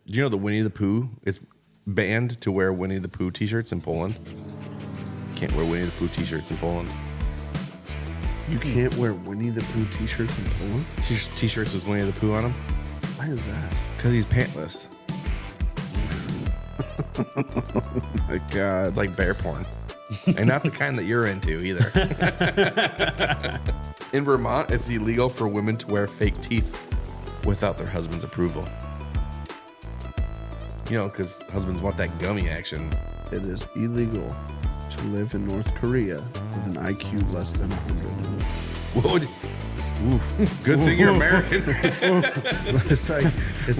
Do you know the Winnie the Pooh? It's banned to wear Winnie the Pooh t-shirts in Poland. Can't wear Winnie the Pooh t-shirts in Poland. You can't wear Winnie the Pooh t-shirts in Poland? T-shirts with Winnie the Pooh on them. Why is that? Because he's pantless. Oh my God. It's like bear porn. And not the kind that you're into either. In Vermont, it's illegal for women to wear fake teeth without their husband's approval. You know, because husbands want that gummy action. It is illegal to live in North Korea with an IQ less than 100. What would... Oof. Good thing you're American.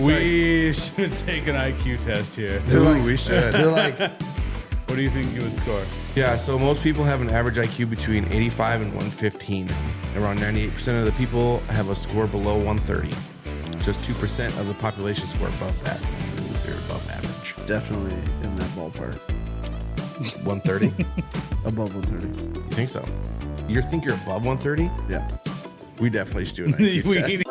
We should take an IQ test here. We should. They're like, what do you think you would score? Yeah, so most people have an average IQ between 85 and 115. Around 98% of the people have a score below 130. Just 2% of the population score above that. Considered above average. definitely in that ballpark. 130? Above 130. You think so? You think you're above 130? Yeah. We definitely should do an IQ test.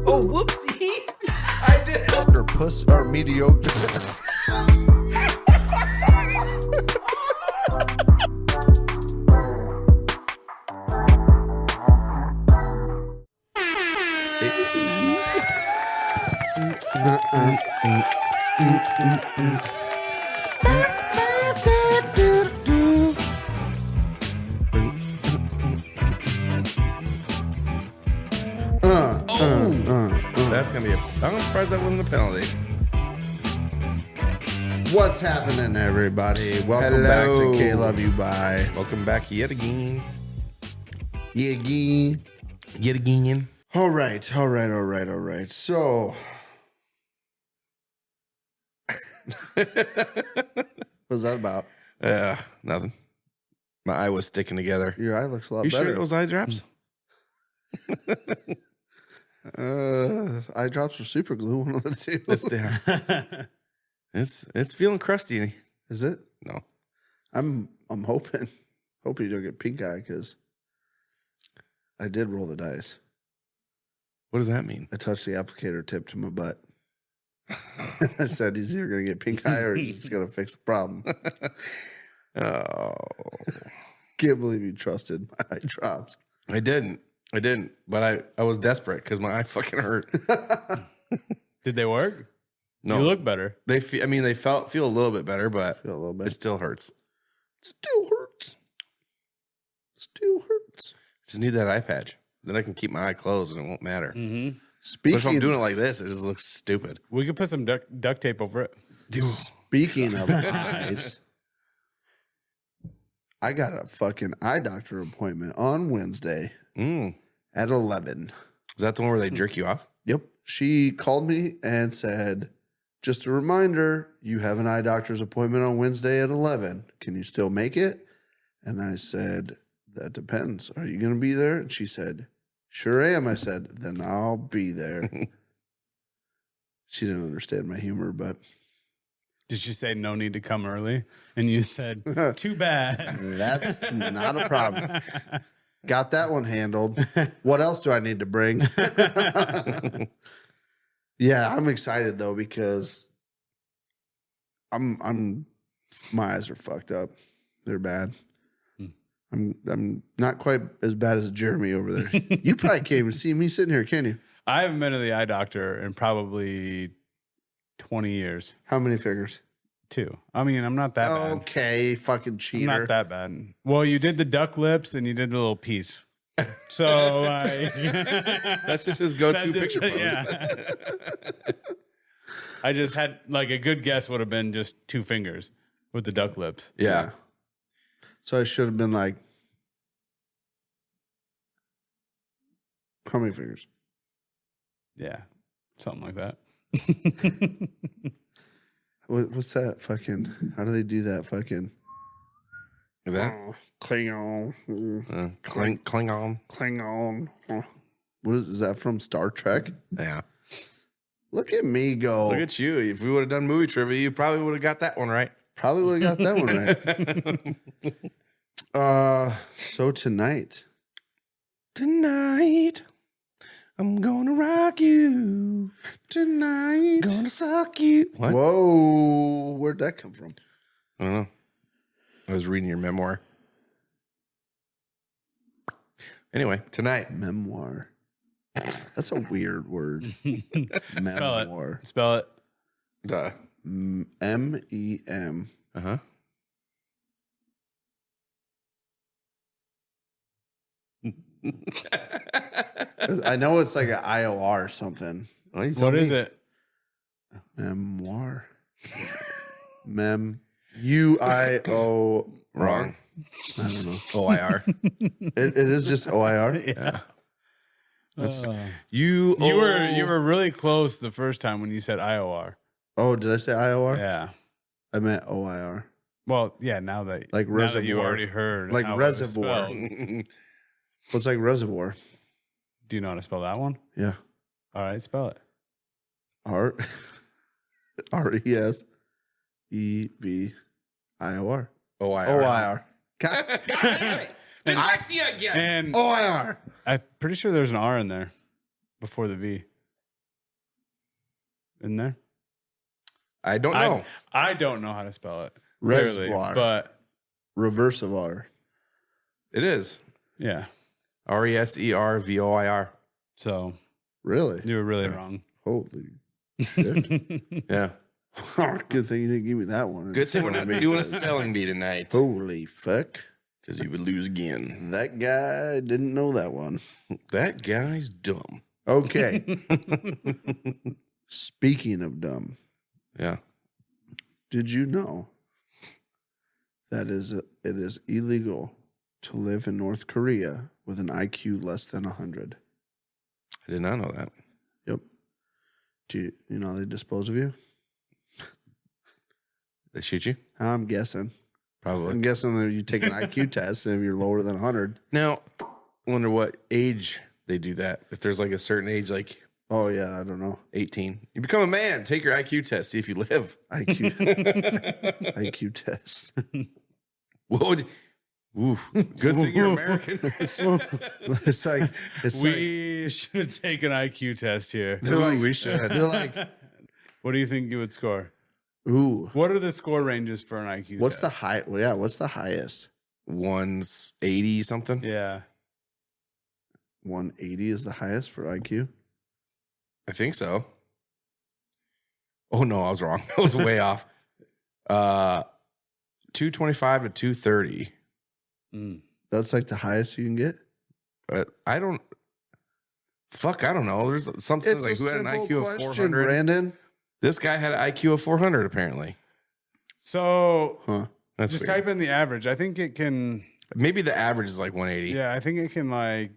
Oh, whoopsie. I did. Or puss or mediocre. That's going to be I'm surprised that wasn't a penalty. What's happening, everybody? Welcome back to KLYB. Welcome back yet again. Yet again. All right. So, what's that about? Nothing. My eye was sticking together. Your eye looks a lot You better. sure it was eye drops? Eye drops or super glue, one of the two. It's feeling crusty. Is it? No. I'm hoping you don't get pink eye because I did roll the dice. What does that mean? I touched the applicator tip to my butt. I said he's either going to get pink eye or he's going to fix the problem. Oh. Can't believe you trusted my eye drops. I didn't. But I was desperate because my eye fucking hurt. Did they work? No. You look better. They feel a little bit better, but Feel a little bit. it still hurts. Still hurts. Just need that eye patch. Then I can keep my eye closed and it won't matter. Mm-hmm. But if I'm doing it like this, it just looks stupid. We could put some duct tape over it. Speaking of eyes, I got a fucking eye doctor appointment on Wednesday at 11. Is that the one where they jerk you off? Yep. She called me and said, just a reminder, you have an eye doctor's appointment on Wednesday at 11. Can you still make it? And I said, that depends. Are you going to be there? And she said, sure am. I said, then I'll be there. She didn't understand my humor, but. Did she say no need to come early? And you said, too bad. That's not a problem. Got that one handled. What else do I need to bring? Yeah, I'm excited though because my eyes are fucked up. They're bad. I'm not quite as bad as Jeremy over there. You probably can't even see me sitting here, can you? I haven't been to the eye doctor in probably 20 years. How many fingers? 2. I mean, I'm not that bad. Okay, fucking cheater. I'm not that bad. Well, you did the duck lips and you did the little piece. So that's just his go-to picture pose. Yeah. I just had like a good guess would have been just 2 fingers with the duck lips. Yeah. So I should have been like, how many fingers? Yeah, something like that. What's that fucking? How do they do that fucking? Like that? Klingon. Klingon. Klingon. What is that from Star Trek? Yeah. Look at me go. Look at you. If we would have done movie trivia, you probably would have got that one right. Probably would have got that one right. So tonight, Tonight, I'm gonna rock you. Tonight. Gonna suck you. What? Whoa. Where'd that come from? I don't know. I was reading your memoir. Anyway, tonight. Memoir. That's a weird word. Spell it. Memoir. Spell it. Duh. M-E-M. Uh-huh. I know it's like an IOR or something. What is it? Memoir. U-I-O. Wrong. I don't know. OIR. It is just OIR? Yeah. That's You were really close the first time when you said IOR. Oh, did I say IOR? Yeah. I meant OIR. Well, yeah. Now that Like now that you reservoir. already heard Like how it was reservoir. spelled. What's like reservoir? Do you know how to spell that one? Yeah. All right, spell it. R R-E-S-E-V-I-O-R. OIR. OIR. God damn it. Dyslexia again. And OIR. I'm pretty sure there's an R in there before the V. In there? I don't know. I don't know how to spell it. Clearly, Reservoir. but Reverse of R. It is. yeah. RESERVOIR. So Really? you were really wrong. Holy shit. Yeah. Good thing you didn't give me that one. Good thing we're not doing a spelling bee tonight. Holy fuck. Because you would lose again. That guy didn't know that one. That guy's dumb. Okay. Speaking of dumb, Yeah. did you know that it is illegal to live in North Korea with an IQ less than 100? I did not know that. Yep. Do you know how they dispose of you? They shoot you? I'm guessing. Probably. I'm guessing that you take an IQ test, and if you're lower than 100, Now, I wonder what age they do that. If there's like a certain age, like oh yeah, I don't know. 18, you become a man. Take your IQ test. See if you live. IQ IQ test. What would? Oof. Good thing you're American. It's like We should take an IQ test here. they're like we should. they're like, What do you think you would score? ooh, What are the score ranges for an IQ what's the test? high? Well, yeah, what's the highest? One's 80 something. Yeah. 180 is the highest for IQ. I think so. Oh no, I was wrong. I was way off. 225 to 230. That's like the highest you can get. But I don't. Fuck, I don't know. There's something It's like a who had an simple IQ of question, 400. Brandon. This guy had an IQ of 400 apparently. So Huh? That's just weird. type in the average. I think it can. Maybe the average is like 180. Yeah, I think it can like.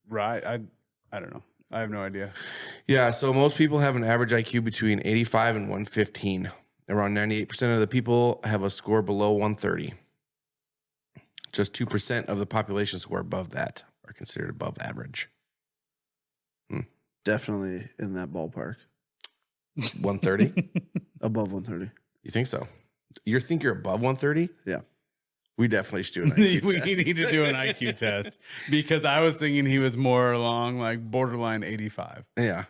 Right. I don't know. I have no idea. Yeah, so most people have an average IQ between 85 and 115. Around 98% of the people have a score below 130. Just 2% of the population score above that are considered above average. Definitely in that ballpark. 130? Above 130. You think so? You think you're above 130? Yeah. We definitely should do an IQ We test. need to do an IQ test because I was thinking he was more along like borderline 85. Yeah.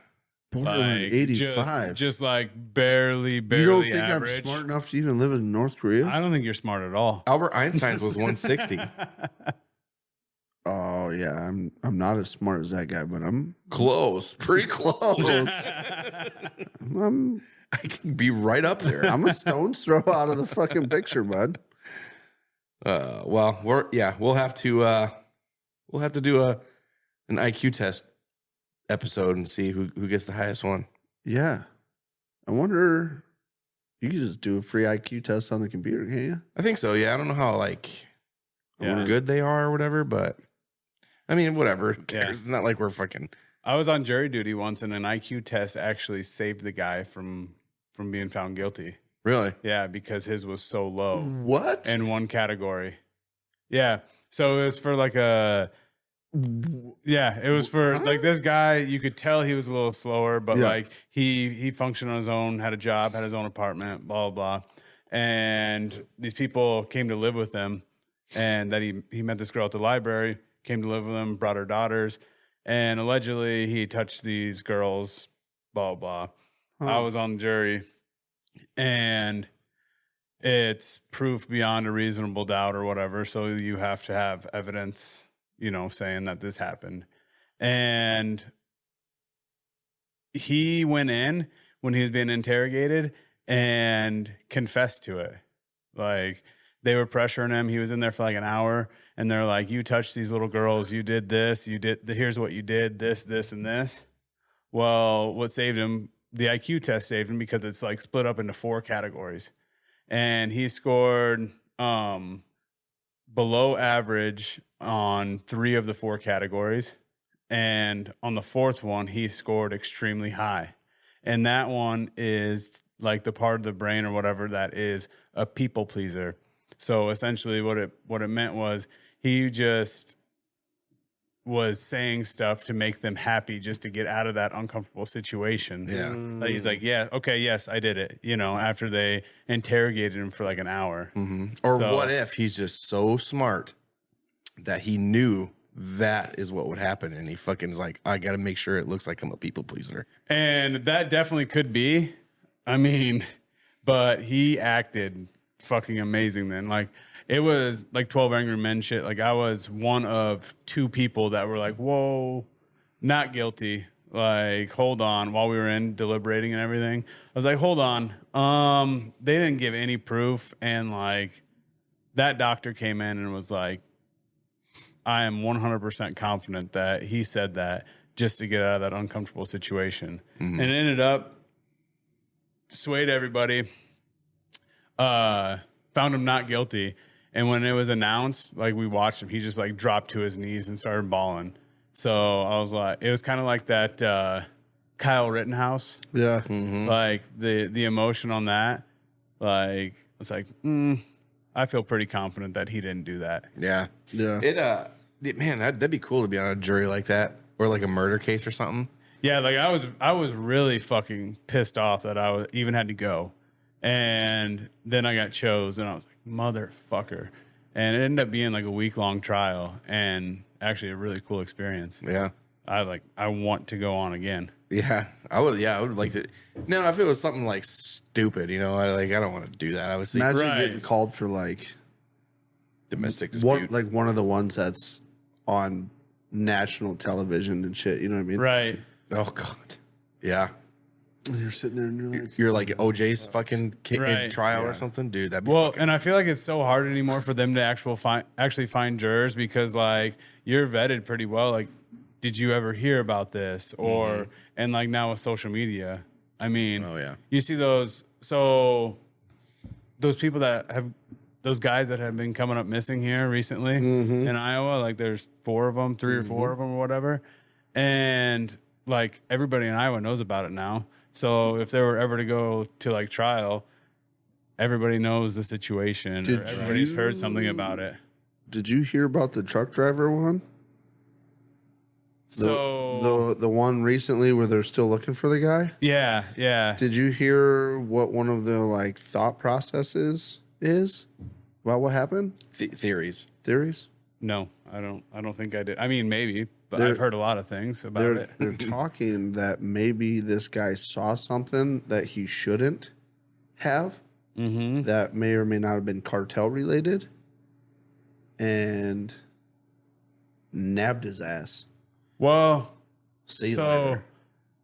Borderline Like, 85. Just like barely You don't think average. I'm smart enough to even live in North Korea? I don't think you're smart at all. Albert Einstein's was 160. Oh yeah, I'm not as smart as that guy, but I'm Close. Pretty close. I'm I can be right up there. I'm a stone's throw out of the fucking picture, bud. Well, we'll have to do an IQ test episode and see who gets the highest one. Yeah. I wonder you can just do a free IQ test on the computer, can't you? I think so. Yeah, I don't know how Yeah. good they are or whatever, but I mean, whatever. Who cares? Yeah. It's not like we're fucking. I was on jury duty once, and an IQ test actually saved the guy from being found guilty. Really? Yeah, because his was so low What? in one category. Yeah, so it was for like a. Yeah, it was for like this guy. You could tell he was a little slower, but Yeah. like he functioned on his own, had a job, had his own apartment, blah blah blah. And these people came to live with him, and that he met this girl at the library. came to live with him, brought her daughters, and allegedly he touched these girls, blah, blah. I was on the jury, and it's proof beyond a reasonable doubt or whatever. So you have to have evidence, saying that this happened. And he went in when he was being interrogated and confessed to it. Like, they were pressuring him. He was in there for like an hour, and they're like, you touched these little girls. You did this. Here's what you did, this, and this. Well, what saved him, the IQ test saved him because it's like split up into 4 categories. And he scored below average on 3 of the 4 categories. And on the 4th one, he scored extremely high. And that one is like the part of the brain or whatever that is a people pleaser. So essentially what it meant was he just was saying stuff to make them happy just to get out of that uncomfortable situation. Yeah. Like, he's like, yeah, okay, yes, I did it, after they interrogated him for like an hour. Mm-hmm. Or what if he's just so smart that he knew that is what would happen, and he fucking is like, I got to make sure it looks like I'm a people pleaser. And that definitely could be. I mean, but he acted fucking amazing then. Like, it was like 12 Angry Men shit. Like, I was one of 2 people that were like, whoa, not guilty. Like, hold on. While we were in deliberating and everything, I was like, hold on. They didn't give any proof. And like, that doctor came in and was like, I am 100% confident that he said that just to get out of that uncomfortable situation. Mm-hmm. And it ended up swayed everybody, found him not guilty. And when it was announced, like, we watched him, he just like dropped to his knees and started bawling. So I was like, it was kind of like that Kyle Rittenhouse. Yeah. Mm-hmm. Like the emotion on that, like, it's like, I feel pretty confident that he didn't do that. Yeah. Yeah. Man, that'd be cool to be on a jury like that, or like a murder case or something. Yeah, like I was really fucking pissed off that I even had to go. And then I got chose, and I was like, motherfucker. And it ended up being like a week-long trial, and actually a really cool experience. Yeah. I want to go on again. Yeah. I would like to. No, if it was something like stupid, I don't want to do that. I was Imagine Right. getting called for like domestic dispute. one of the ones that's on national television and shit. You know what I mean? Right. Oh God. Yeah. And you're sitting there and You're like OJ's fucking Right. trial Yeah. or something, dude. That'd be Well, and I feel like it's so hard anymore for them to actually find jurors, because like, you're vetted pretty well. Like, did you ever hear about this? Or and like now with social media, I mean, Oh, yeah. you see those people that have those guys that have been coming up missing here recently in Iowa. Like, there's 4 of them, 3 or 4 of them, or whatever, and like, everybody in Iowa knows about it now. So if they were ever to go to like trial, everybody knows the situation. Or everybody's heard something about it. Did you hear about the truck driver one? So The one recently where they're still looking for the guy? yeah. Did you hear what one of the like thought processes is about what happened? theories. Theories? No, I don't think I did. I mean, maybe, but They're- I've heard a lot of things about it. They're talking that maybe this guy saw something that he shouldn't have, that may or may not have been cartel related, and nabbed his ass. Well, See you so later.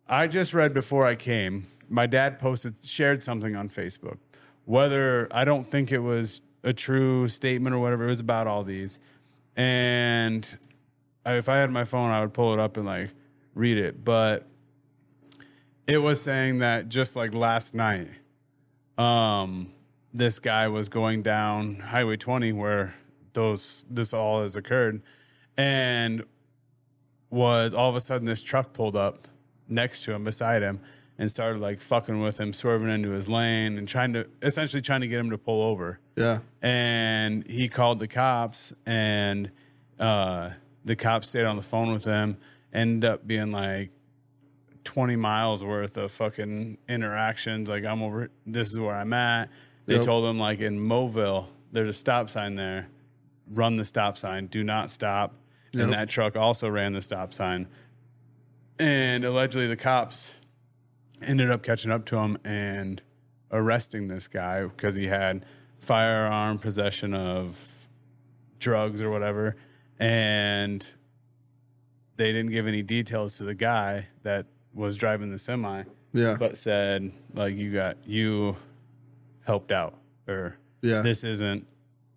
I just read before I came, my dad shared something on Facebook. Whether, I don't think it was a true statement or whatever, it was about all these. And if I had my phone, I would pull it up and like read it. But it was saying that just like last night, this guy was going down Highway 20 where this all has occurred, and was all of a sudden this truck pulled up next to him, beside him, and started like fucking with him, swerving into his lane and essentially trying to get him to pull over. Yeah. And he called the cops, and the cops stayed on the phone with him. Ended up being like 20 miles worth of fucking interactions. Like, I'm over, this is where I'm at. They told him, like, in Mobile, there's a stop sign there. Run the stop sign. Do not stop. and that truck also ran the stop sign. And allegedly the cops ended up catching up to him and arresting this guy because he had firearm, possession of drugs or whatever. And they didn't give any details to the guy that was driving the semi, but said, like, you helped out, or this isn't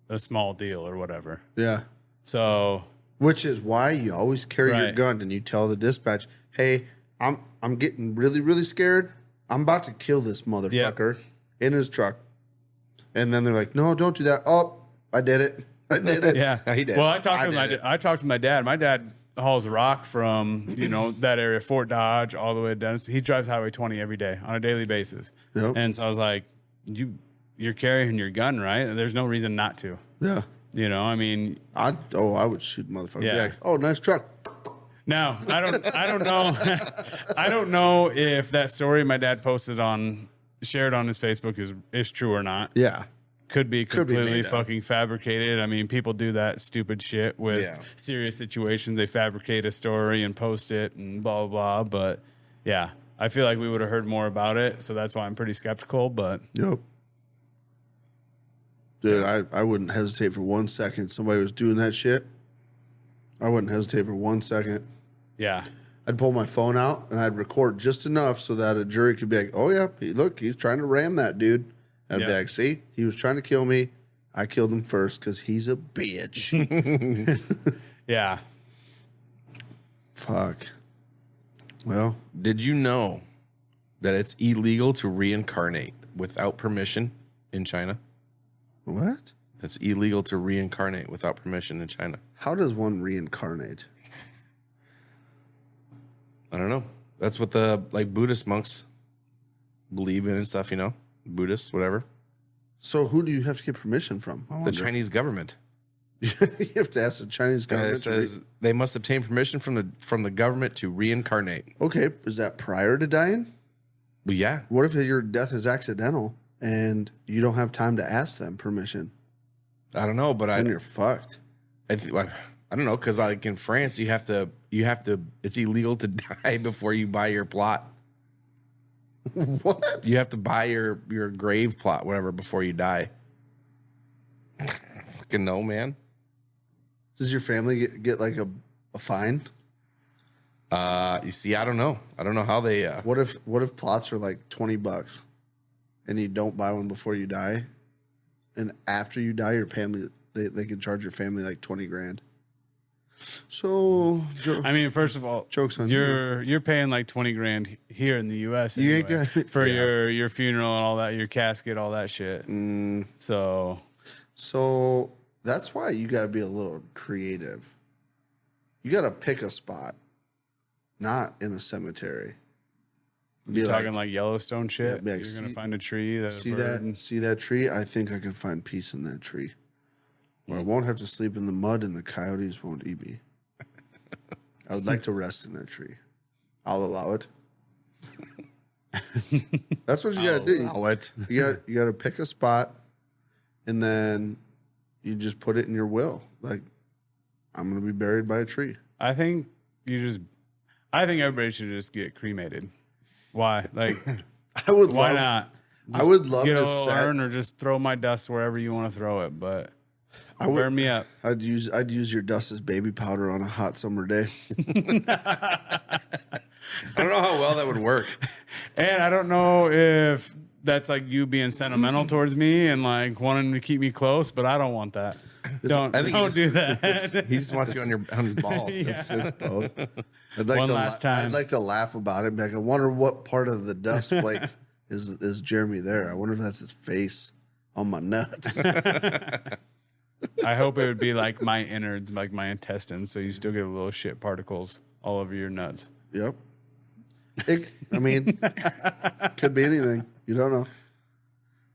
a small deal or whatever. Yeah. So, which is why you always carry your gun and you tell the dispatch, hey, I'm getting really, really scared. I'm about to kill this motherfucker in his truck. And then they're like, no, don't do that. Oh, I did it. I did it. Yeah, he did. Well, I talked to my dad. My dad hauls rock from, that area, Fort Dodge, all the way down. He drives Highway 20 every day on a daily basis. Yep. And so I was like, you're carrying your gun, right? There's no reason not to. Yeah. I mean, I would shoot motherfucker. Yeah. Like, oh, nice truck. Now, I don't know. I don't know if that story my dad shared on his Facebook is true or not. Yeah. Could be completely made up. fucking fabricated. I mean, people do that stupid shit with serious situations. They fabricate a story and post it and blah, blah, blah. But yeah, I feel like we would have heard more about it. So that's why I'm pretty skeptical. But Yep. Dude, I wouldn't hesitate for 1 second. Somebody was doing that shit. I wouldn't hesitate for 1 second. yeah. I'd pull my phone out and I'd record just enough so that a jury could be like, oh, yeah, look, he's trying to ram that dude. I'd be like, see, he was trying to kill me. I killed him first because he's a bitch. Yeah. Fuck. Well, Did you know that it's illegal to reincarnate without permission in China? what? It's illegal to reincarnate without permission in China. How does one reincarnate? I don't know. That's what the Buddhist monks believe in and stuff, Buddhists, whatever. So who do you have to get permission from? I The wonder. Chinese government. You have to ask the Chinese It government. says they must obtain permission from the government to reincarnate. Okay, is that prior to dying? Well, yeah. What if your death is accidental and you don't have time to ask them permission? I don't know, but Then you're fucked. I don't know, because in France, you have to. It's illegal to die before you buy your plot. What? You have to buy your grave plot, whatever, before you die. Fucking no, man. Does your family get like a fine? You see, I don't know. I don't know how they. What if plots are like $20 and you don't buy one before you die, and after you die, your family they can charge your family like 20 grand. So I mean, first of all, Joke's on you. you're paying like 20 grand here in the U.S. You ain't anyway, got- for your funeral and all that, your casket, all that shit. So that's why you got to be a little creative. You got to pick a spot, not in a cemetery. Be you're talking like Yellowstone shit. be like, You're gonna see- find a tree that see that tree? I think I can find peace in that tree. Where I won't have to sleep in the mud and the coyotes won't eat me. I would like to rest in that tree. I'll allow it. That's what you got to do. Allow it. You got to pick a spot, and then you just put it in your will. Like, I'm going to be buried by a tree. I think everybody should just get cremated. Why? Like, I would why love, not? I would love Get a to little set. urn or just throw my dust wherever you want to throw it, but I would, burn me up. I'd use your dust as baby powder on a hot summer day. I don't know how well that would work. And I don't know if that's like you being sentimental towards me and like wanting to keep me close, but I don't want that. Don't do that. He just wants you on his balls. It's both. One last time. I'd like to laugh about it. Like, I wonder what part of the dust flake is Jeremy there. I wonder if that's his face on my nuts. I hope it would be like my innards, like my intestines, so you still get little shit particles all over your nuts. Yep. I mean, could be anything. You don't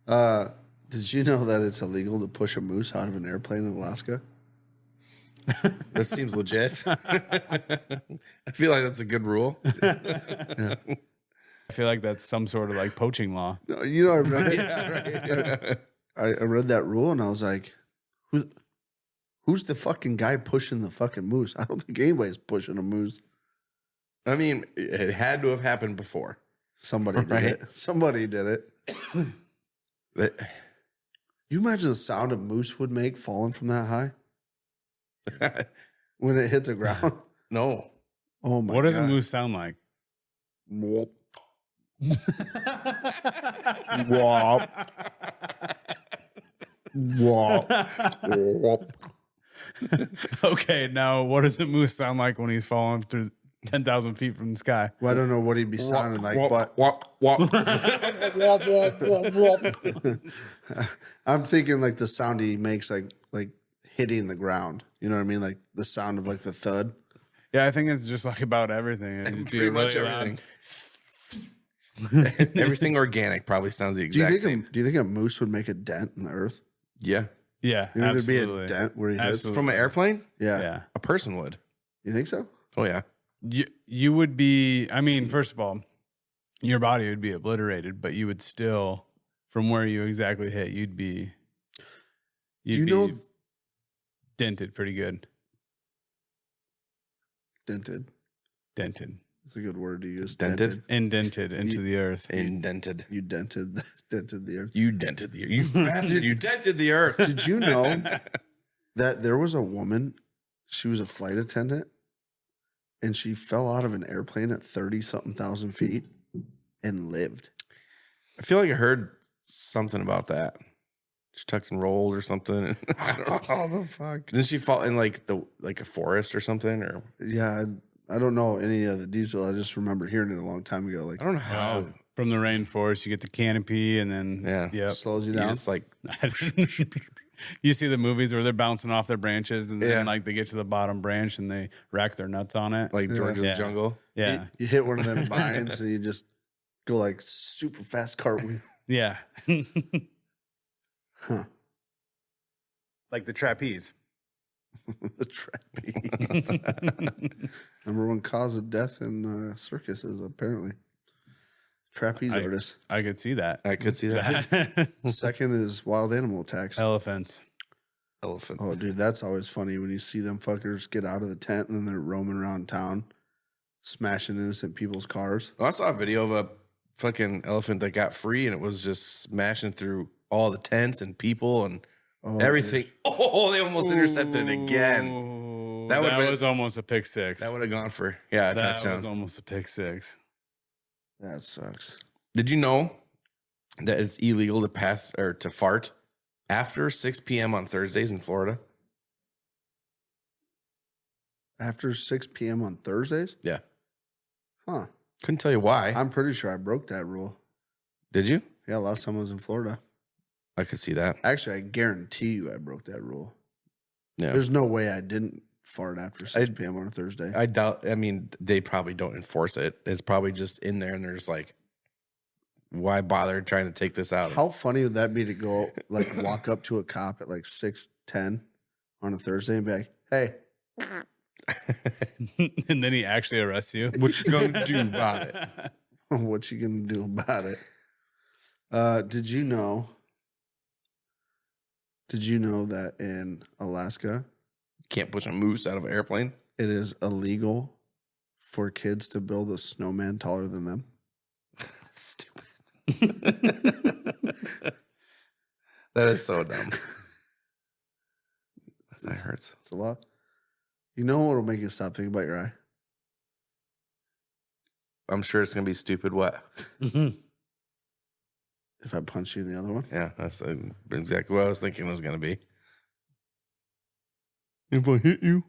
know. Did you know that it's illegal to push a moose out of an airplane in Alaska? This seems legit. I feel like that's a good rule. I feel like that's some sort of like poaching law. No, you know, I read, I read that rule and I was like, Who's the fucking guy pushing the fucking moose? I don't think anybody's pushing a moose. I mean, it had to have happened before. Somebody did Right. it. Somebody did it. But- You imagine the sound a moose would make falling from that high when it hit the ground? no. Oh my god. What does a moose sound like? Whoop. Wop. Wop. Wop. Okay, now what does a moose sound like when he's falling through 10,000 feet from the sky? Well, I don't know what he'd be sounding like, Wop, but wop, wop. wop, wop, wop, wop. I'm thinking like the sound he makes, like hitting the ground. You know what I mean? Like the sound of like the thud. Yeah, I think it's just like about everything. It'd be Pretty much really loud. everything. Everything organic probably sounds the Do you exact think same. do you think a moose would make a dent in the earth? Yeah. Yeah, You think absolutely. there'd be a dent where he hits? Absolutely. From an airplane, Yeah. Yeah. a person would. You think so? Oh, yeah. You would be, I mean, first of all, your body would be obliterated, but you would still, from where you exactly hit, you'd be you know- dented pretty good. Dented. Dented. That's a good word to use. Dented? Indented into You- the earth. Indented. You dented the earth. You dented the earth. You bastard. You dented the earth. Did you know that there was a woman, she was a flight attendant, and she fell out of an airplane at 30-something thousand feet and lived? I feel like I heard something about that. She tucked and rolled or something. I don't know. Oh, the fuck. Didn't she fall in like a forest or something? Or Yeah, I don't know any of the details. I just remember hearing it a long time ago. Like, I don't know how. From the rainforest, you get the canopy, and then Yeah. yep. slows you You down. just like You see the movies where they're bouncing off their branches, and then Yeah. like they get to the bottom branch and they rack their nuts on it. George of Yeah. the Jungle. Yeah, You hit one of them vines and you just go like super fast cartwheel. yeah, Huh. like the trapeze. The trapeze. Number one cause of death in circuses, apparently. Trapeze artists. I could see that. I could see that. Second is wild animal attacks. Elephants. Elephant. Oh, dude, that's always funny when you see them fuckers get out of the tent and then they're roaming around town, smashing innocent people's cars. Well, I saw a video of a fucking elephant that got free and it was just smashing through all the tents and people and Oh, everything. Oh, they almost intercepted it again. Ooh, That would've been- was almost a pick six. That would have gone for a That touchdown. was almost a pick six. Dude, that sucks. Did you know that it's illegal to pass or to fart after 6 p.m. on Thursdays in Florida? After 6 p.m. on Thursdays? Yeah. Huh. Couldn't tell you why. I'm pretty sure I broke that rule. Did you? Yeah, last time I was in Florida. I could see that. Actually, I guarantee you I broke that rule. Yeah. There's no way I didn't fart after 6 I- p.m. on a Thursday. I doubt. I mean, they probably don't enforce it. It's probably just in there, and they're just like, "Why bother trying to take this out?" How funny would that be to go, like, walk up to a cop at like 6:10 on a Thursday and be like, hey, And then he actually arrests you. What you gonna do about it? what you gonna do about it? Did you know that in Alaska, Can't push a moose out of an airplane. it is illegal for kids to build a snowman taller than them? Stupid. That is so dumb. That hurts. It's a lot. You know what'll make you stop thinking about your eye? I'm sure it's gonna be stupid. What? If I punch you in the other one? Yeah, that's exactly what I was thinking it was gonna be. If I hit you,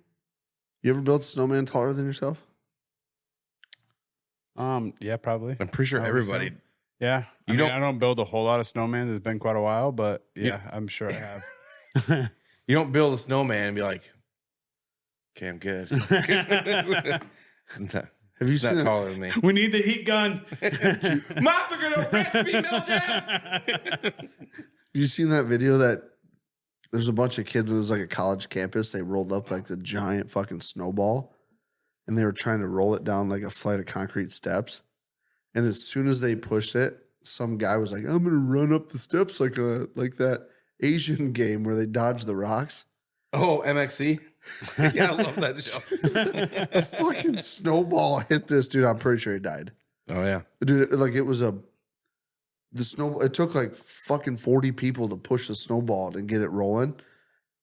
You ever built a snowman taller than yourself? Yeah, probly. I'm pretty sure Probably everybody. so. Yeah. You don't- I don't build a whole lot of snowmen. It's been quite a while, but yeah, I'm sure I have. You don't build a snowman and be like, "Okay, I'm good." It's not, Have you it's seen not that? taller than me. We need the heat gun. Mops are gonna arrest me, Milton. You seen that video that there's a bunch of kids and it was like a college campus. They rolled up like the giant fucking snowball and they were trying to roll it down like a flight of concrete steps. And as soon as they pushed it, some guy was like, I'm gonna run up the steps like that Asian game where they dodge the rocks. Oh, MXC. Yeah, I love that show. A fucking snowball hit this dude. I'm pretty sure he died. Oh yeah. Dude, like it took like fucking 40 people to push the snowball and get it rolling.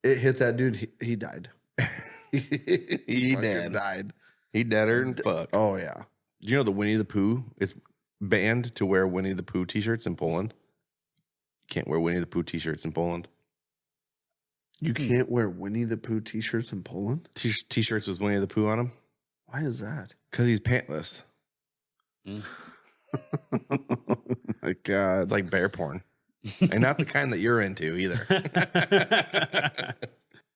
It hit that dude. He died. He fucking dead. died. He deader than fuck. Oh yeah. Do you know the Winnie the Pooh is banned to wear Winnie the Pooh t-shirts in Poland? You can't wear Winnie the Pooh t-shirts in Poland. You can't wear Winnie the Pooh t-shirts in Poland? T-shirts with Winnie the Pooh on them? Why is that? Because he's pantless. Oh my God. It's like bear porn. And not the kind that you're into either.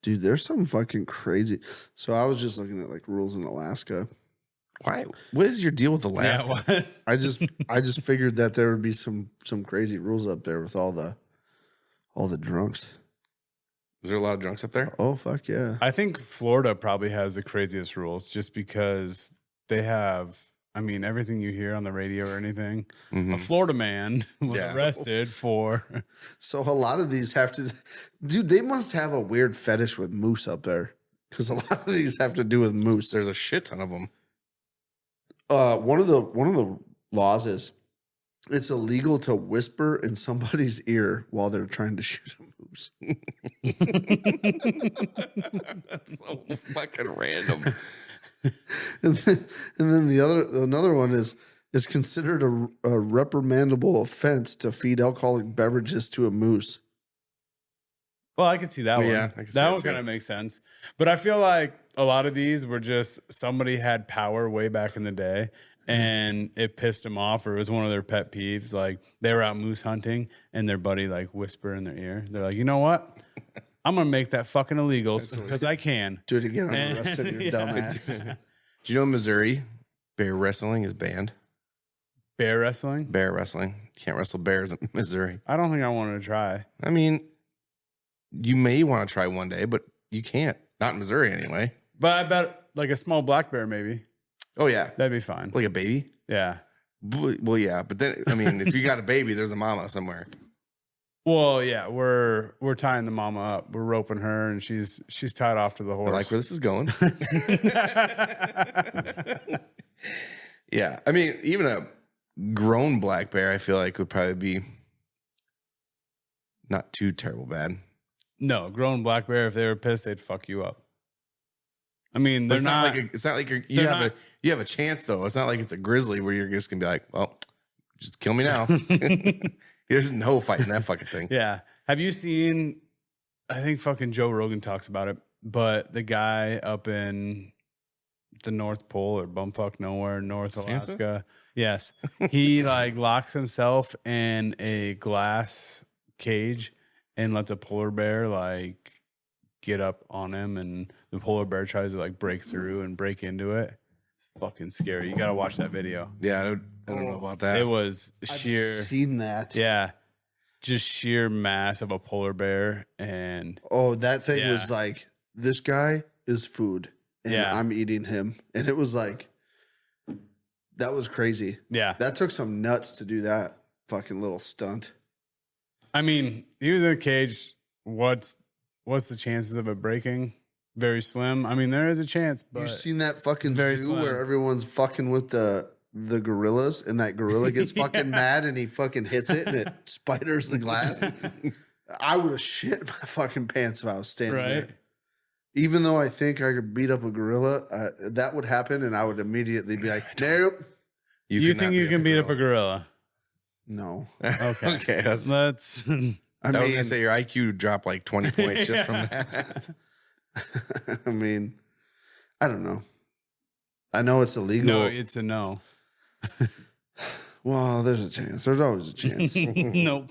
Dude, there's some fucking crazy. So I was just looking at like rules in Alaska. Why? What is your deal with Alaska? Yeah, what? I just figured that there would be some crazy rules up there with all the drunks. Is there a lot of drunks up there? Oh fuck yeah. I think Florida probably has the craziest rules just because they have, I mean, everything you hear on the radio or anything. A Florida man was arrested for. So a lot of these have to, dude, they must have a weird fetish with moose up there. Because a lot of these have to do with moose. There's a shit ton of them. One of the laws is it's illegal to whisper in somebody's ear while they're trying to shoot a moose. That's so fucking random. And then another one is it's considered a reprimandable offense to feed alcoholic beverages to a moose. Well, I could see that one. Yeah, I can see that that one too. kind of makes sense. But I feel like a lot of these were just somebody had power way back in the day and it pissed them off, or it was one of their pet peeves. Like they were out moose hunting and their buddy like whisper in their ear. They're like, you know what? I'm going to make that fucking illegal because I can. Do it again, I'm arresting your dumbass. Do you know in Missouri, bear wrestling is banned? Bear wrestling? Bear wrestling. Can't wrestle bears in Missouri. I don't think I wanted to try. I mean, you may want to try one day, but you can't. Not in Missouri anyway. But I bet like a small black bear, maybe. Oh, yeah. That'd be fine. Like a baby? Yeah. Well, yeah. But then, I mean, if you got a baby, there's a mama somewhere. Well, yeah, we're tying the mama up. We're roping her, and she's tied off to the I horse. like where this is going. Yeah. I mean, even a grown black bear, I feel like would probably be not too terrible bad. No, grown black bear, if they were pissed, they'd fuck you up. I mean, But they're it's not like you they're have not- you have a chance though. It's not like it's a grizzly where you're just gonna be like, well, just kill me now. There's no fighting that fucking thing. Yeah. Have you seen? I think fucking Joe Rogan talks about it, but the guy up in the North Pole or bumfuck nowhere, North Santa? Alaska. Yes, he like locks himself in a glass cage and lets a polar bear like get up on him, and the polar bear tries to like break through and break into it. It's fucking scary. You gotta watch that video. Yeah, I don't know about that. It was sheer, I've seen that. yeah, just sheer mass of a polar bear, and Oh, that thing Yeah. was like, this guy is food, and Yeah. I'm eating him. And it was like, that was crazy. yeah. That took some nuts to do that fucking little stunt. I mean, he was in a cage. What's the chances of it breaking? Very slim. I mean, there is a chance, but You've seen that fucking it's very zoo slim. where everyone's fucking with the gorillas, and that gorilla gets fucking mad and he fucking hits it and it spiders the glass. I would have shit my fucking pants if I was standing right? there. Even though I think I could beat up a gorilla, that would happen, and I would immediately be like, nope. You cannot think you can beat up a gorilla? No. Okay. Okay, that's, Let's. I I was mean, gonna say your IQ dropped like 20 points just from that. I mean, I don't know. I know it's illegal. No, it's a no. Well, there's a chance. There's always a chance. Nope.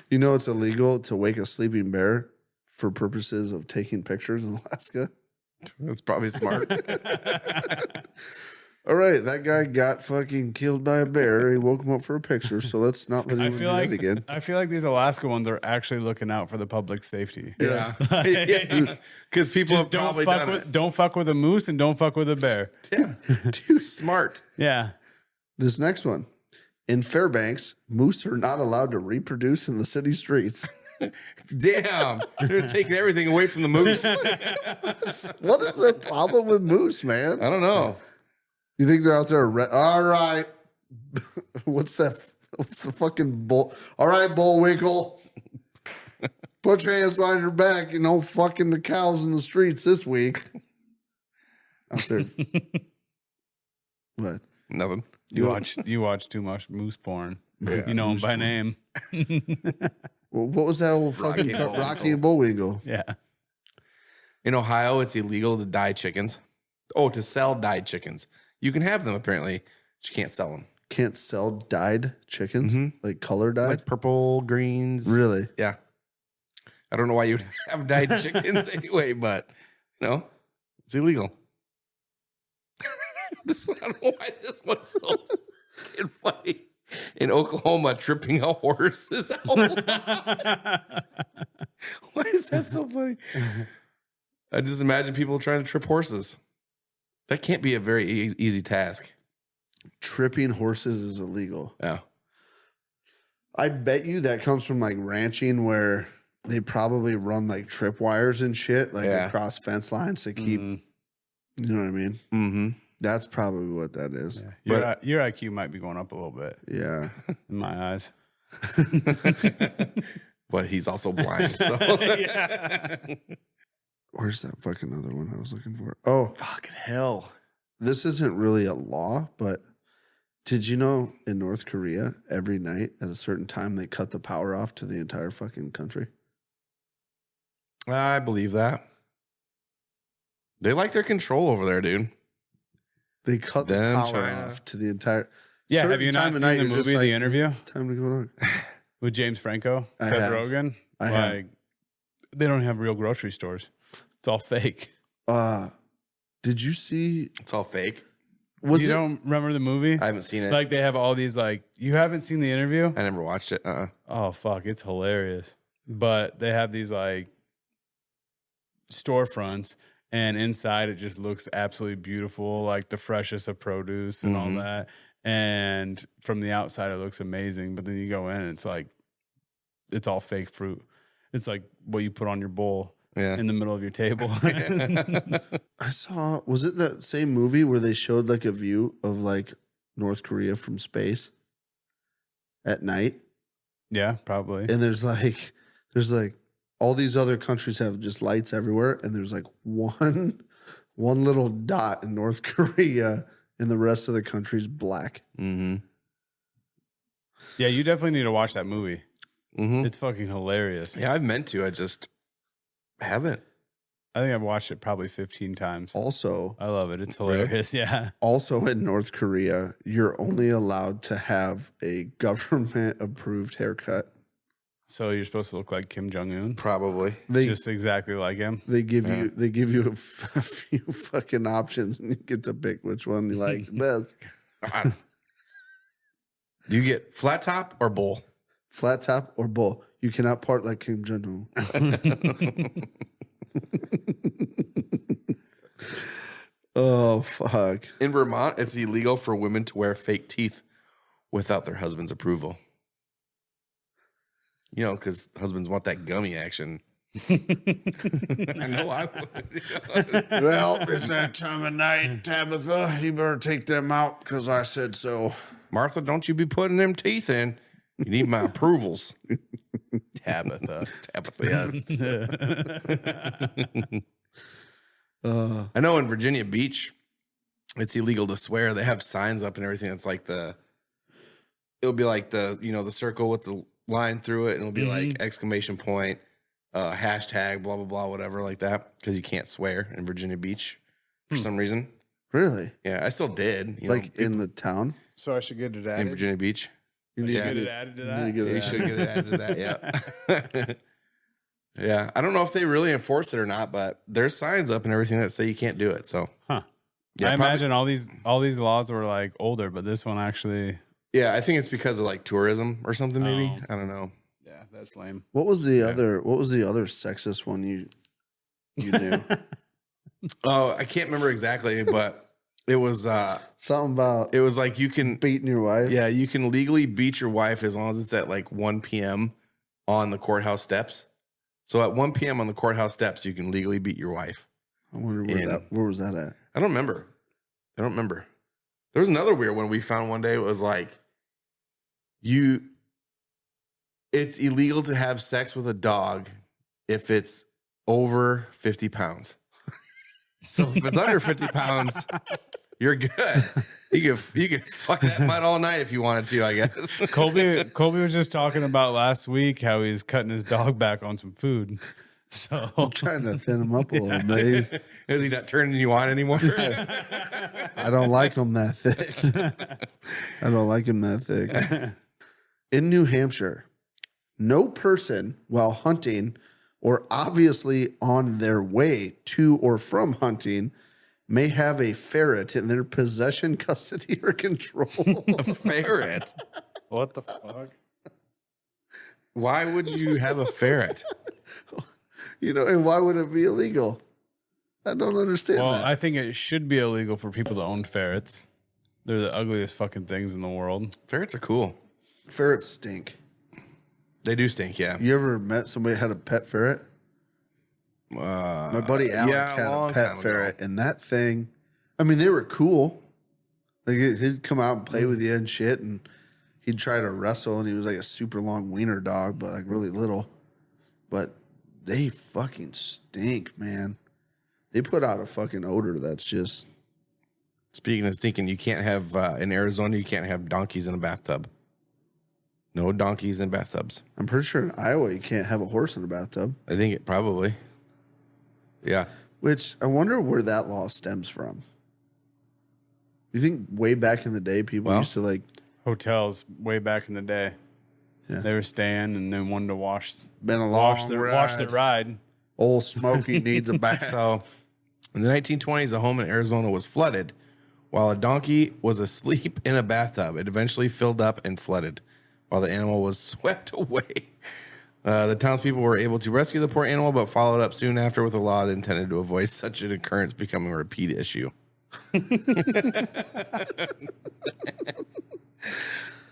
You know it's illegal to wake a sleeping bear for purposes of taking pictures in Alaska? That's probably smart. All right, that guy got fucking killed by a bear. He woke him up for a picture, so let's not let I him do feel that like again. I feel like these Alaska ones are actually looking out for the public safety. Yeah, because people Just have probably done don't fuck with a moose and don't fuck with a bear. it. Yeah, dude, smart. Yeah. This next one. In Fairbanks, moose are not allowed to reproduce in the city streets. Damn, they're taking everything away from the moose. What is their problem with moose, man? I don't know. You think they're out there? All right. What's that? What's the fucking bull? All right, Bullwinkle. Put your hands behind your back. You know, fucking the cows in the streets this week. Out there. What? Nothing. You watch too much moose porn. You know him by name. Well, what was that old fucking Rocky and Bullwinkle? Yeah. In Ohio, it's illegal to dye chickens. Oh, to sell dyed chickens. You can have them apparently, but you can't sell them. Can't sell dyed chickens? Like color dyed? Like purple, greens. Really? Yeah. I don't know why you'd have dyed chickens anyway, but no, it's illegal. This one, I don't know why this one's so fucking funny. In Oklahoma, tripping a horse is out. Why is that so funny? I just imagine people trying to trip horses. That can't be a very easy task. Tripping horses is illegal. Yeah. I bet you that comes from like ranching where they probably run like tripwires and shit, like across fence lines to keep, you know what I mean? Mm-hmm. That's probably what that is. Yeah. Your IQ might be going up a little bit Yeah. in my eyes. But he's also blind, so. Where's that fucking other one I was looking for? Oh, Fucking hell. this isn't really a law, but did you know in North Korea, every night at a certain time, they cut the power off to the entire fucking country? I believe that. They like their control over there, dude. They cut the Them, power China. off to the entire. Yeah, have certain you not time of seen night, the you're just movie, The like, Interview? It's time to go on. With James Franco, I Seth have. Rogen? I have. Like, they don't have real grocery stores. It's all fake. Did you see? It's all fake. Was You it? don't remember the movie? I haven't seen it. Like, they have all these, like, you haven't seen The Interview? I never watched it. Oh, fuck. It's hilarious. But they have these, like, storefronts, and inside it just looks absolutely beautiful, like the freshest of produce and all that. And from the outside, it looks amazing. But then you go in, and it's like, it's all fake fruit. It's like what you put on your bowl Yeah. in the middle of your table. I saw. Was it that same movie where they showed like a view of like North Korea from space at night? Yeah, probably. And there's like all these other countries have just lights everywhere, and there's like one little dot in North Korea, and the rest of the country's black. Mm-hmm. Yeah, you definitely need to watch that movie. Mm-hmm. It's fucking hilarious. Yeah, I've meant to. I just haven't. I think I've watched it probably 15 times. Also, I love it. It's hilarious. Yeah. also in North Korea, you're only allowed to have a government approved haircut. So you're supposed to look like Kim Jong-un? Probably. They Just exactly like him. they give you a few fucking options, and you get to pick which one you like the best. Do you get flat top or bowl? Flat top or bowl. You cannot part like Kim Jong Un. Oh fuck! In Vermont, it's illegal for women to wear fake teeth without their husband's approval. You know, because husbands want that gummy action. I know I would. Well, it's that time of night, Tabitha. You better take them out because I said so. Martha, don't you be putting them teeth in. You need my approvals. Tabitha. I know in Virginia Beach, it's illegal to swear. They have signs up and everything. It's like it'll be like the circle with the line through it, and it'll be like exclamation point, hashtag, blah, blah, blah, whatever like that. Because you can't swear in Virginia Beach for some reason. Really? Yeah, I still did. In the town? So I should get it in added? Virginia Beach. You need Get to it get added to you that? need to You get should it get it added to that, yeah. Yeah, I don't know if they really enforce it or not, but there's signs up and everything that say you can't do it. So, Huh. yeah, I probably- imagine all these laws were like older, but this one actually, yeah, I think it's because of like tourism or something. Maybe Oh. I don't know. yeah, that's lame. What was the other sexist one you knew? Oh, I can't remember exactly, but it was Something about it was like you can beating your wife? you can legally beat your wife as long as it's at like 1 p.m. on the courthouse steps. So at 1 p.m. on the courthouse steps, you can legally beat your wife. I wonder where was that at? I don't remember. There was another weird one we found one day. It was like, it's illegal to have sex with a dog if it's over 50 pounds. So if it's under 50 pounds, you're good. You can fuck that mutt all night if you wanted to, I guess. Colby was just talking about last week how he's cutting his dog back on some food. So I'm trying to thin him up a little bit. Is he not turning you on anymore? I don't like him that thick. In New Hampshire, no person while hunting or obviously on their way to or from hunting may have a ferret in their possession, custody, or control. A ferret? what the fuck? Why would you have a ferret? And why would it be illegal? I don't understand that. I think it should be illegal for people to own ferrets. They're the ugliest fucking things in the world. Ferrets are cool. Ferrets stink. They do stink, yeah. You ever met somebody that had a pet ferret? My buddy Alec had a pet ferret, and that thing, I mean, they were cool. Like he'd come out and play with you and shit, and he'd try to wrestle, and he was like a super long wiener dog, but like really little. But they fucking stink, man. They put out a fucking odor that's just. Speaking of stinking, you can't have, in Arizona, you can't have donkeys in a bathtub. No donkeys in bathtubs. I'm pretty sure in Iowa you can't have a horse in a bathtub. I think it probably. Yeah. Which I wonder where that law stems from. You think way back in the day people used to like hotels way back in the day. Yeah. They were staying and then wanted to wash the ride. Old Smokey needs a bath. So in the 1920s, a home in Arizona was flooded while a donkey was asleep in a bathtub. It eventually filled up and flooded while the animal was swept away. The townspeople were able to rescue the poor animal, but followed up soon after with a law that intended to avoid such an occurrence becoming a repeat issue.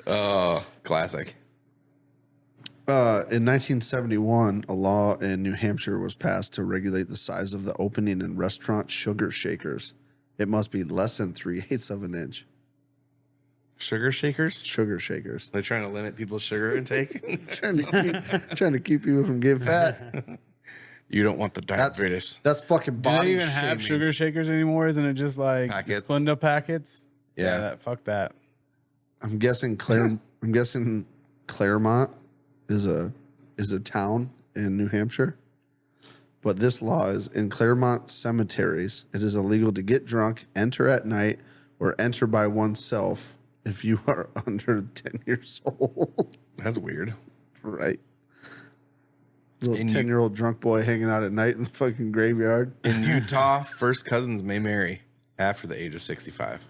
Oh, classic. In 1971, a law in New Hampshire was passed to regulate the size of the opening in restaurant sugar shakers. It must be less than 3/8 of an inch. Sugar shakers? Sugar shakers. They're trying to limit people's sugar intake. trying to keep people from getting fat. You don't want the diabetes. That's fucking Do body they even have shaming. sugar shakers anymore? Isn't it just like Packets. Splenda packets? Yeah. Fuck that. I'm guessing Claremont is a town in New Hampshire. But this law is in Claremont cemeteries. It is illegal to get drunk, enter at night, or enter by oneself if you are under 10 years old. That's weird. Right. Little And 10-year-old drunk boy hanging out at night in the fucking graveyard. In Utah, first cousins may marry after the age of 65.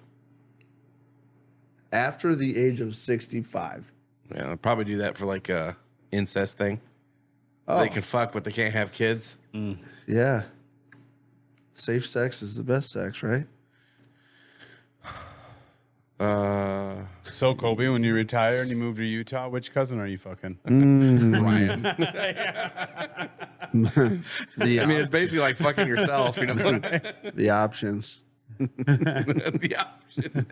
After the age of 65. Yeah, they'll probably do that for like a incest thing. Oh. They can fuck, but they can't have kids. Yeah. Safe sex is the best sex, right? So, Colby, when you retire and you move to Utah, which cousin are you fucking? Ryan. The It's basically like fucking yourself, you know. the options. The options.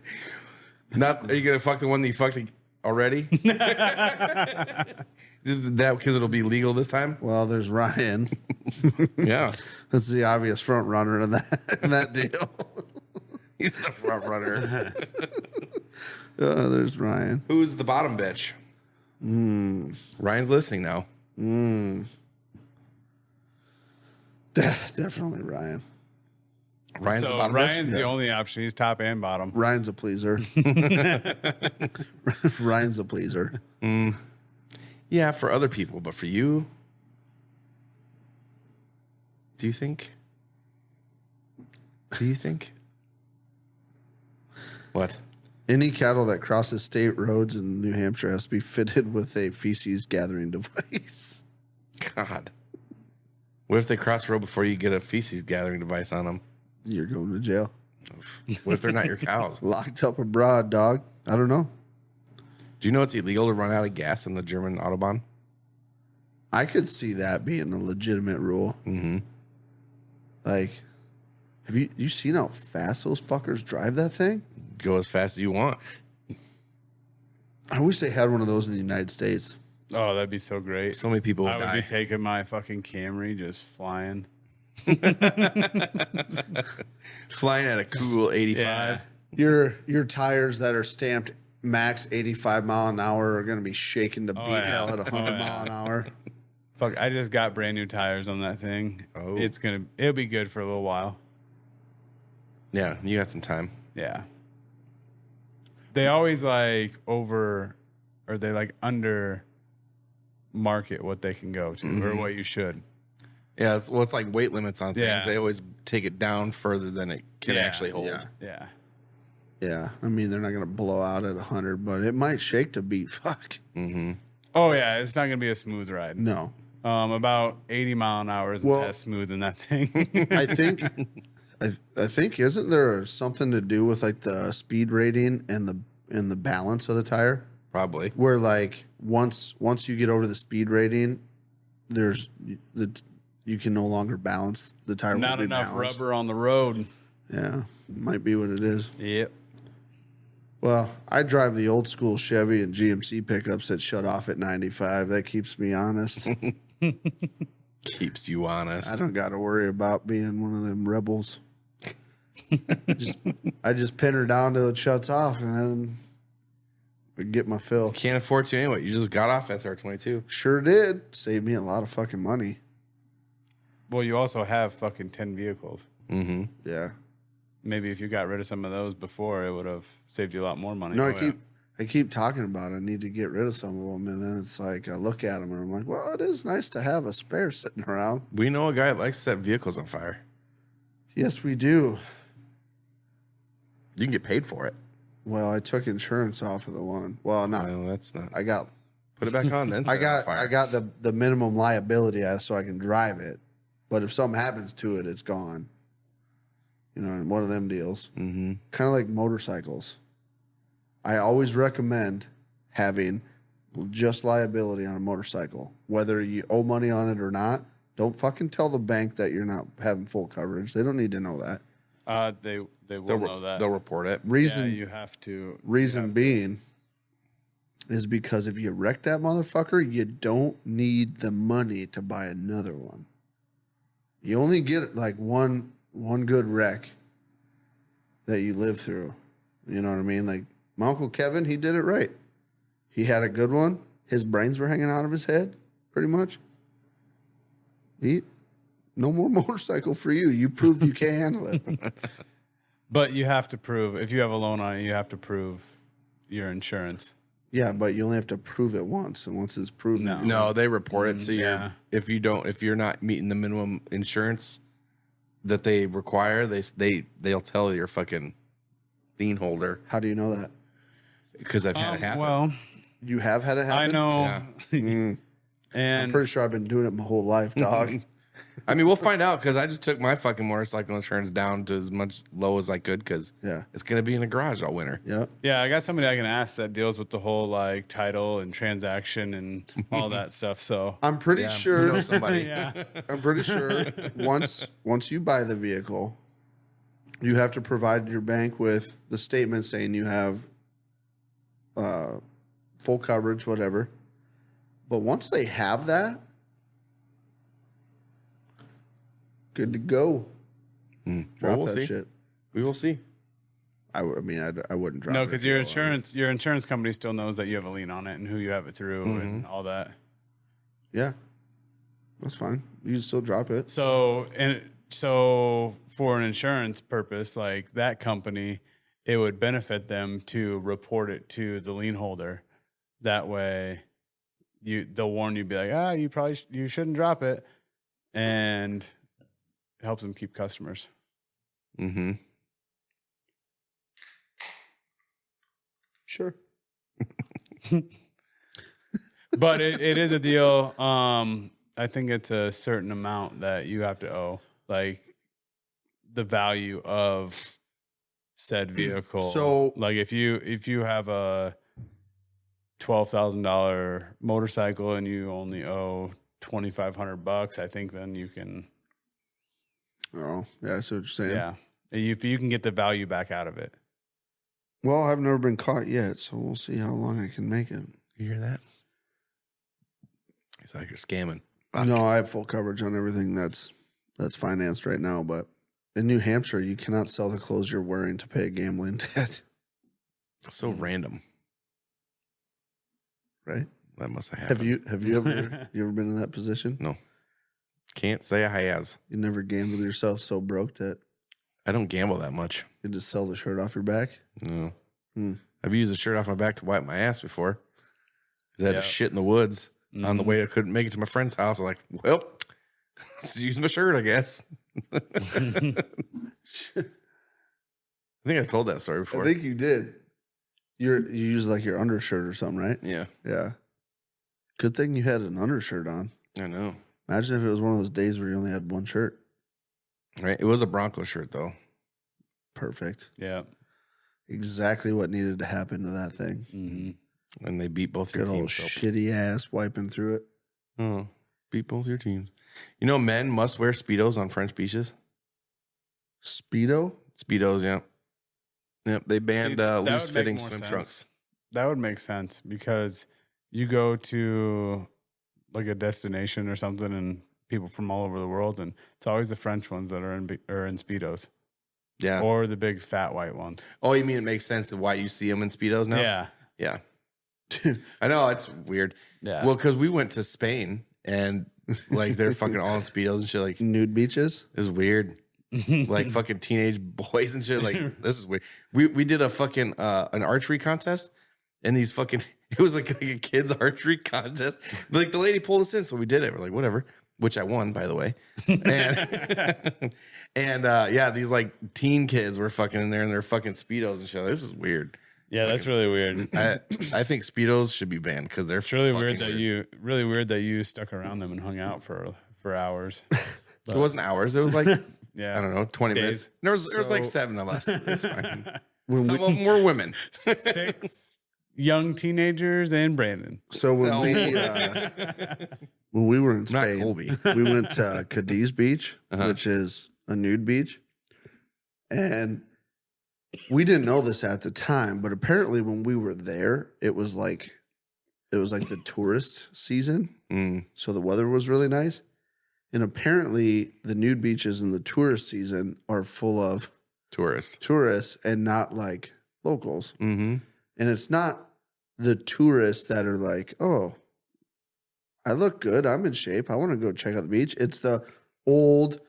Not, are you gonna fuck the one that you fucked already? Just that because it'll be legal this time. Well, there's Ryan. Yeah, That's the obvious front runner in that deal. he's the front runner. There's Ryan. Who's the bottom bitch? Ryan's listening now. Definitely Ryan. Ryan's the So bottom Ryan's bitch. the only option. He's top and bottom. Ryan's a pleaser. Ryan's a pleaser. Yeah, for other people, but for you, do you think? What? Any cattle that crosses state roads in New Hampshire has to be fitted with a feces gathering device. God. What if they cross the road before you get a feces gathering device on them? You're going to jail. What if they're not your cows? Locked up abroad, dog. I don't know. Do you know it's illegal to run out of gas in the German Autobahn? I could see that being a legitimate rule. Mm-hmm. Like, have you seen how fast those fuckers drive that thing? Go as fast as you want. I wish they had one of those in the United States. Oh, that'd be so great. So many people would I would die. be taking my fucking Camry, just flying. Flying at a cool 85. Yeah. Your tires that are stamped max 85 mile an hour are going to be shaking to beat yeah. hell at 100 Oh, mile yeah. an hour. Fuck, I just got brand new tires on that thing. Oh. It'll be good for a little while. Yeah, you got some time. Yeah. They always like under market what they can go to or what you should. Yeah, it's like weight limits on things. Yeah. They always take it down further than it can Yeah, actually hold. yeah. Yeah. Yeah, I mean, they're not going to blow out at 100, but it might shake to beat fuck. Mm-hmm. Oh yeah, it's not gonna be a smooth ride. No. About 80 mile an hour isn't that smooth in that thing. I think isn't there something to do with like the speed rating and the balance of the tire? Probably. Where like once you get over the speed rating, you can no longer balance the tire. Not won't be enough balanced. rubber on the road. Yeah, might be what it is. Yep. Well, I drive the old school Chevy and GMC pickups that shut off at 95. That keeps me honest. Keeps you honest. I don't got to worry about being one of them rebels. I just pin her down till it shuts off, and then I get my fill. Can't afford to anyway. You just got off SR22. Sure did. Saved me a lot of fucking money. Well, you also have fucking 10 vehicles. Mm-hmm. Yeah. Maybe if you got rid of some of those before, it would have saved you a lot more money. No, Oh, I keep talking about it. I need to get rid of some of them, and then it's like I look at them and I'm like, well, it is nice to have a spare sitting around. We know a guy that likes to set vehicles on fire. Yes, we do. You can get paid for it. Well, I took insurance off of the one. Well, not. No, that's not. I got Put it back on then. set it on fire. I got the minimum liability so I can drive it. But if something happens to it, it's gone. You know, one of them deals. Mm-hmm. Kind of like motorcycles. I always recommend having just liability on a motorcycle. Whether you owe money on it or not, don't fucking tell the bank that you're not having full coverage. They don't need to know that. They will know that. They'll report it. Reason you have to. Reason being is because if you wreck that motherfucker, you don't need the money to buy another one. You only get like one good wreck that you live through. You know what I mean? Like my Uncle Kevin, he did it right. He had a good one. His brains were hanging out of his head, pretty much. No more motorcycle for you. You proved you can't handle it. But you have to prove, if you have a loan on it, you have to prove your insurance. Yeah, but you only have to prove it once, and once it's proven, No, they report it to you. Yeah. If you're not meeting the minimum insurance that they require, they'll tell your fucking lien holder. How do you know that? Because I've had it happen. Well, You have had it happen? I know. Yeah. I'm And pretty sure I've been doing it my whole life, dog. I mean, we'll find out because I just took my fucking motorcycle insurance down to as much low as I could because Yeah. it's gonna be in the garage all winter. Yep. yeah, I got somebody I can ask that deals with the whole like title and transaction and all that stuff. So I'm pretty You sure. know somebody. yeah, I'm pretty sure once you buy the vehicle, you have to provide your bank with the statement saying you have full coverage, whatever. But once they have that, good to go. Well, Drop we'll that see. shit. We will see. I wouldn't drop. no, it because if your you owe your insurance company still knows that you have a lien on it and who you have it through and all that. it. Yeah, that's fine. You can still drop it. So for an insurance purpose, like that company, it would benefit them to report it to the lien holder. That way, they'll warn you, be like, you shouldn't drop it, and it helps them keep customers. Mm-hmm. Sure. But it is a deal. I think it's a certain amount that you have to owe, like the value of said vehicle. So- like if you have a $12,000 motorcycle and you only owe $2,500, I think then you can. Oh, yeah, I see what you're saying. Yeah, if you can get the value back out of it. Well, I've never been caught yet, so we'll see how long I can make it. You hear that? It's like you're scamming. No, I have full coverage on everything that's financed right now, but in New Hampshire, you cannot sell the clothes you're wearing to pay a gambling debt. So random. Right? That must have happened. Have you ever been in that position? No. Can't say I has. You never gambled yourself so broke that I don't gamble that much. you just sell the shirt off your back? No. Hmm. I've used the shirt off my back to wipe my ass before. 'Cause I had Yeah. to shit in the woods on the way. I couldn't make it to my friend's house. I'm like, well, let's use my shirt, I guess. I think I told that story before. I think you did. You use like your undershirt or something, right? Yeah, Yeah. Good thing you had an undershirt on. I know. Imagine if it was one of those days where you only had one shirt. Right? It was a Bronco shirt, though. Perfect. Yeah. Exactly what needed to happen to that thing. Mm-hmm. And they beat both your Good old teams. So. shitty ass wiping through it. Oh, beat both your teams. You know, men must wear Speedos on French beaches. Speedo? Speedos, yeah. Yep, they banned See, that would make loose-fitting more swim sense. trunks. That would make sense because you go to like a destination or something and people from all over the world, and it's always the French ones that are in Speedos Yeah. or the big fat white ones. Oh, you mean it makes sense of why you see them in Speedos now? Yeah. Yeah. I know, it's weird. Yeah. Well, because we went to Spain and like they're fucking all in Speedos and shit. Like, Nude beaches? it's weird. Like fucking teenage boys and shit. Like, this is weird. We did a fucking an archery contest, and these fucking it was like a kids archery contest. Like the lady pulled us in, so we did it. We're like, whatever. Which I won, by the way. And and yeah, these like teen kids were fucking in there in their fucking Speedos and shit. This is weird. Yeah, that's really weird. I think Speedos should be banned because they're It's really fucking weird that you stuck around them and hung out for hours. It wasn't hours. It was like Yeah. I don't know, 20 Days. minutes. There was like So- 7 of us. It's fine. When Some we, of them were women. 6 young teenagers and Brandon. so when No. we were in Not Spain, Colby. we went to Cadiz Beach, Uh-huh. which is a nude beach. And we didn't know this at the time, but apparently when we were there, it was like the tourist season. Mm. So the weather was really nice. And apparently the nude beaches in the tourist season are full of Tourist. tourists and not like locals. Mm-hmm. And it's not the tourists that are like, oh, I look good. I'm in shape. I want to go check out the beach. It's the old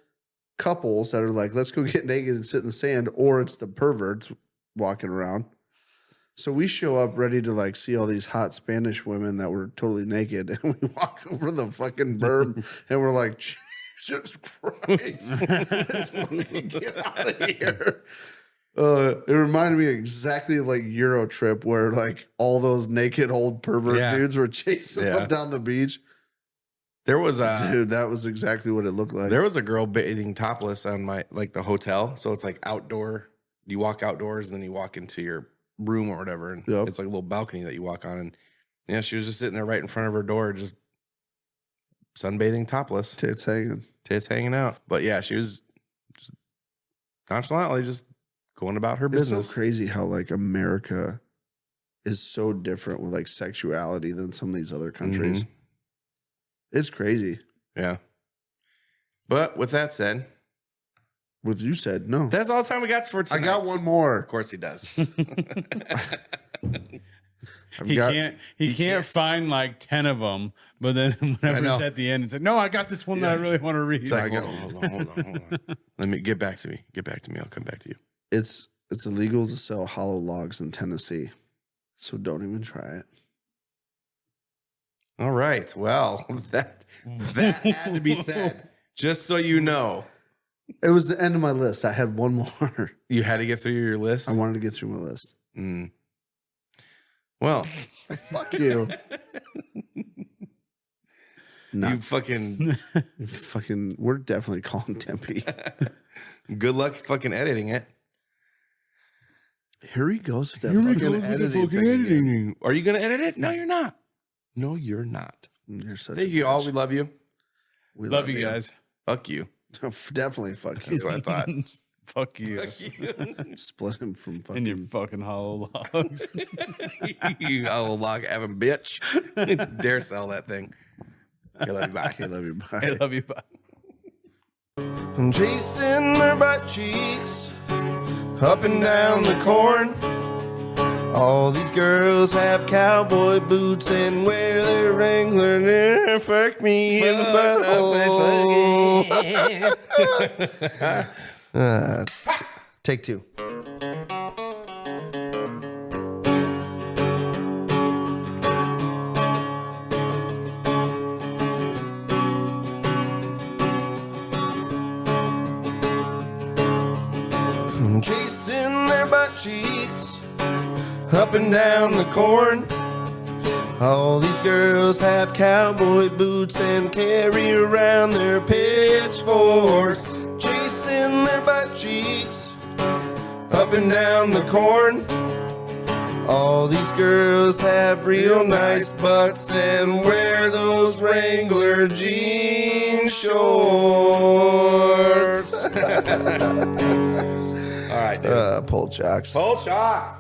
couples that are like, let's go get naked and sit in the sand. Or it's the perverts walking around. So we show up ready to like see all these hot Spanish women that were totally naked. And we walk over the fucking berm and we're like, Jesus Christ. Let's fucking get out of here. It reminded me exactly of like Euro Trip where like all those naked old pervert Yeah. dudes were chasing Yeah. them down the beach. There was Dude, that was exactly what it looked like. there was a girl bathing topless on my like the hotel. So it's like outdoor. You walk outdoors and then you walk into your room or whatever, and Yep. it's like a little balcony that you walk on. And yeah, she was just sitting there right in front of her door, just sunbathing topless, Tits hanging. tits hanging out. But yeah, she was just nonchalantly just going about her It's business. so crazy how like America is so different with like sexuality than some of these other countries. It's crazy. Yeah. But with that said, What you said, no. that's all the time we got for I tonight. got one more. Of course he does. He got- can't find like 10 of them, but then whenever know. it's at the end, it's like, no, I got this one that I really want to read. It's like, I hold got- on. Let me get back to me. Get back to me. I'll come back to you. It's illegal to sell hollow logs in Tennessee. So don't even try it. All right. Well, that had to be said. Just so you know, It was the end of my list. I had one more. you had to get through your list. I wanted to get through my list. Mm. Well, Fuck you. No, you fucking fucking. We're definitely calling Tempe. good luck fucking editing it. Here he goes with that fucking editing thing again. Are you gonna edit it? No, you're not. No, you're not. You're such Thank a you all. bitch. We love you. We Love you guys. Fuck you. Definitely fuck you. That's what I thought. Fuck you. Split him from And fucking. your fucking hollow logs. You hollow log having bitch. Dare sell that thing. Okay, love you. Bye. Okay, love you. Bye. I love you. Bye. I'm chasing her butt cheeks up and down the corn. All these girls have cowboy boots and wear their Wrangler. They fuck me in the butthole. Take two. I'm chasing their butt cheeks up and down the corn. All these girls have cowboy boots and carry around their pitchforks. Chasing their butt cheeks up and down the corn. All these girls have real nice butts and wear those Wrangler jean shorts. All right, dude. Pull chocks. Hold shots.